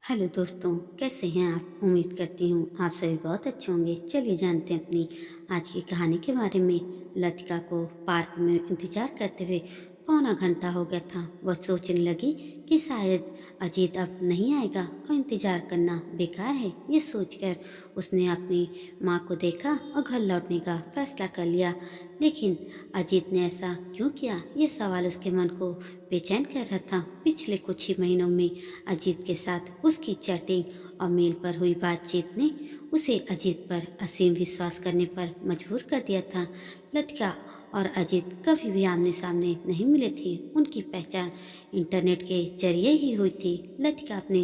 Hello दोस्तों, कैसे हैं आप? उम्मीद करती हूँ आप सभी बहुत अच्छे होंगे। चलिए जानते हैं अपनी आज की कहानी के बारे में। लतिका को पार्क में इंतजार करते हुए पौना घंटा हो गया था। वह सोचने लगी कि शायद अजीत अब नहीं आएगा और इंतजार करना बेकार है। ये सोचकर उसने अपनी माँ को देखा और घर लौटने का फैसला कर लिया। लेकिन अजीत ने ऐसा क्यों किया, ये सवाल उसके मन को बेचैन कर रहा था। पिछले कुछ ही महीनों में अजीत के साथ उसकी चैटिंग और मेल पर हुई बातचीत ने उसे अजीत पर असीम विश्वास करने पर मजबूर कर दिया था। लतिका और अजीत कभी भी आमने सामने नहीं मिले थे। उनकी पहचान इंटरनेट के जरिए ही हुई थी। लतिका अपने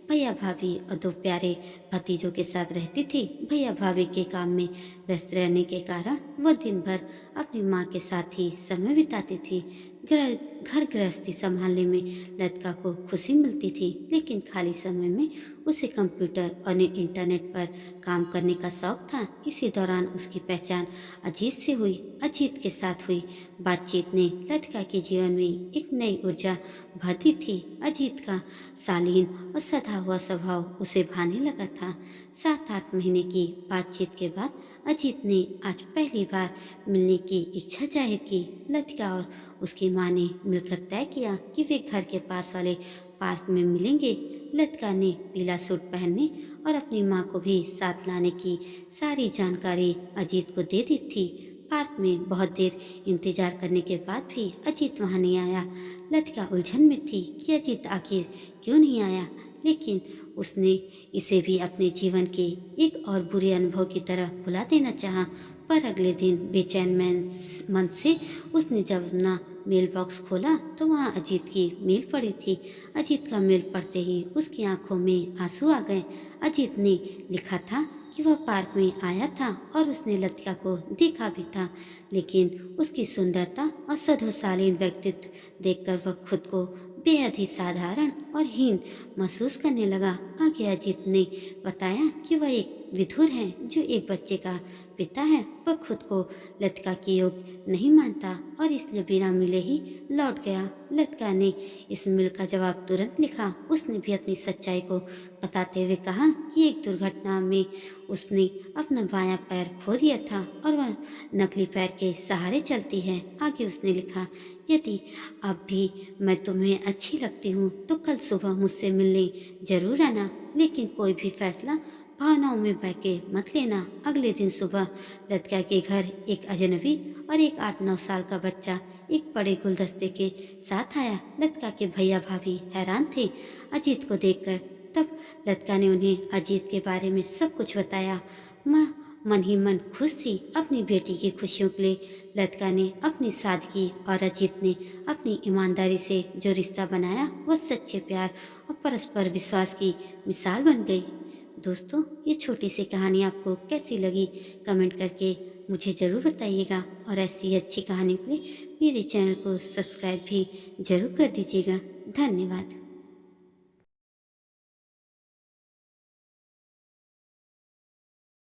भैया भाभी और दो प्यारे भतीजों के साथ रहती थी। भैया भाभी के काम में व्यस्त रहने के कारण वह दिन भर अपनी माँ के साथ ही समय बिताती थी। घर गृहस्थी संभालने में लतिका को खुशी मिलती थी, लेकिन खाली समय में उसे कंप्यूटर और इंटरनेट पर काम करने का शौक था। इसी दौरान उसकी पहचान अजीत से हुई। अजीत के साथ हुई बातचीत ने लतिका के जीवन में एक नई ऊर्जा भर दी थी। अजीत का शालीन और सधा हुआ स्वभाव उसे भाने लगा था। 7-8 महीने की बातचीत के बाद अजीत ने आज पहली बार मिलने की इच्छा जाहिर की। लतिका और उसकी माँ ने मिलकर तय किया कि वे घर के पास वाले पार्क में मिलेंगे। लतिका ने पीला सूट पहनने और अपनी माँ को भी साथ लाने की सारी जानकारी अजीत को दे दी थी। पार्क में बहुत देर इंतजार करने के बाद भी अजीत वहाँ नहीं आया। लतिका उलझन में थी कि अजीत आखिर क्यों नहीं आया, लेकिन उसने इसे भी अपने जीवन के एक और बुरे अनुभव की तरह भुला देना चाहा। पर अगले दिन बेचैन मन से उसने जब अपना मेल बॉक्स खोला तो वहाँ अजीत की मेल पड़ी थी। अजीत का मेल पढ़ते ही उसकी आंखों में आंसू आ गए। अजीत ने लिखा था कि वह पार्क में आया था और उसने लतिका को देखा भी था, लेकिन उसकी सुंदरता और सधोशालीन व्यक्तित्व देखकर वह खुद को बेहद ही साधारण और हीन महसूस करने लगा। आगे अजीत ने बताया कि वह एक विधुर है जो एक बच्चे का पिता है। वह खुद को लतिका के योग्य नहीं मानता और इसलिए बिना मिले ही लौट गया। लतिका ने इस मेल का जवाब तुरंत लिखा। उसने भी अपनी सच्चाई को बताते हुए कहा कि एक दुर्घटना में उसने अपना बायां पैर खो दिया था और वह नकली पैर के सहारे चलती है। आगे उसने लिखा, यदि अब भी मैं तुम्हें अच्छी लगती हूँ तो कल सुबह मुझसे मिलने जरूर आना, लेकिन कोई भी फैसला भावनाओं में बह के मत लेना। अगले दिन सुबह लतिका के घर एक अजनबी और एक 8-9 साल का बच्चा एक बड़े गुलदस्ते के साथ आया। लतिका के भैया भाभी हैरान थे अजीत को देखकर। तब लतिका ने उन्हें अजीत के बारे में सब कुछ बताया। माँ मन ही मन खुश थी अपनी बेटी की खुशियों के लिए। लतिका ने अपनी सादगी और अजीत ने अपनी ईमानदारी से जो रिश्ता बनाया वह सच्चे प्यार और परस्पर विश्वास की मिसाल बन गई। दोस्तों, ये छोटी सी कहानी आपको कैसी लगी कमेंट करके मुझे ज़रूर बताइएगा, और ऐसी अच्छी कहानी के लिए मेरे चैनल को सब्सक्राइब भी ज़रूर कर दीजिएगा। धन्यवाद।